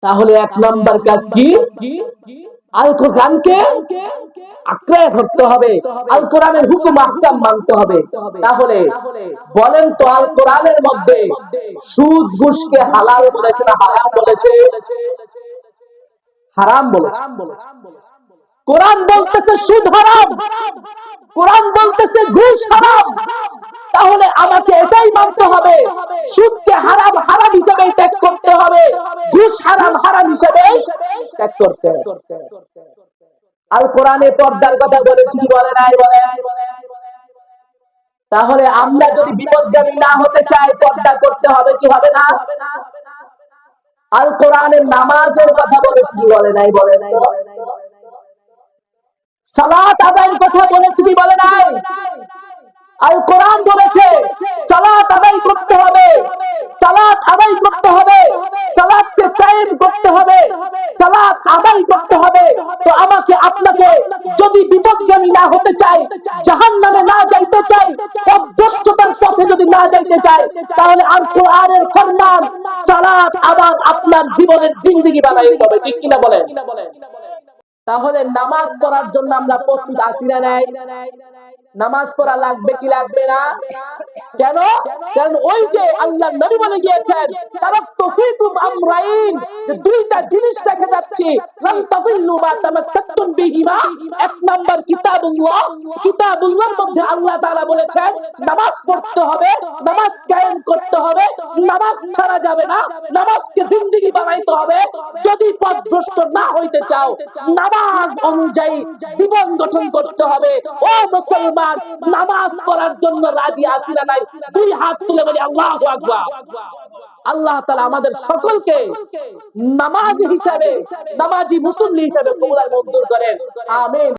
তাহলে এক নাম্বার কাজ কি? আল কোরআনকে আঁকড়ে ধরতে হবে, আল কোরআনের হুকুম আহকাম মানতে হবে। তাহলে বলেন তো, আল কোরআনের মধ্যে সুদ ঘুষকে হালাল বলেছে না হারাম বলেছে? হারাম বলেছে। কোরআন বলতেছে সুদ হারাম, কোরআন বলতেছে ঘুষ হারাম। তাহলে আমাকে এটাই মানতে হবে, সুদকে হারাম হারাম হিসেবেই ত্যাগ করতে হবে, ঘুষ হারাম হারাম হিসেবেই ত্যাগ করতে হবে। আল কোরআনে পর্দার কথা বলেছি কি বলে নাই? বলে। তাহলে আমরা যদি বিপদগামী না হতে চাই, পর্দা করতে হবে কি হবে না? আল কোরআনে নামাজের কথা বলেছি কি বলে নাই? বলে নাই। সালাত আদায়ের কথা বলেছি কি বলে নাই? আল কোরআন বলেছে সালাত আদায় করতে হবে, সালাত আদায় করতে হবে, সালাতকে কায়েম করতে হবে, সালাত আদায় করতে হবে। তো আমাকে আপনাকে যদি বিপদগামী না হতে চাই, জাহান্নামে না যাইতে চাই, পথভ্রষ্টতার পথে যদি না যাইতে চাই, তাহলে আল কোরআনের ফরমান সালাত আবার আপনার জীবনের জিন্দেগি বানাইতে হবে। ঠিক কিনা বলেন? তাহলে নামাজ পড়ার জন্য আমরা প্রস্তুত আছি না নাই? নামাজ পড়া লাগবে কি লাগবে না? কেন? কারণ ওই যে আল্লাহর নবী বলে গিয়েছেন, তারাকতু ফীকুম আমরাইন, যে দুইটা জিনিস রেখে যাচ্ছি, লান তাদিল্লু মা তামাসসাকতুম বিহিমা। এক নাম্বার কিতাবুল্লাহ, কিতাবুল্লাহর মধ্যে আল্লাহ তাআলা বলেছেন নামাজ পড়তে হবে, নামাজ কায়েম করতে হবে, নামাজ ছাড়া যাবে না, নামাজকে জিন্দেগি বানাইতে হবে। যদি পথভ্রষ্ট না হইতে চাও, নামাজ অনুযায়ী জীবন গঠন করতে হবে। ও মুসলমান, নামাজ পড়ার জন্য রাজি আছি না নাই? দুই হাত তুলে বলি আল্লাহু আকবার। আল্লাহ তাআলা আমাদের সকলকে নামাজি হিসাবে, নামাজি মুসল্লি হিসাবে কবুল আর মঞ্জুর করেন। আমিন।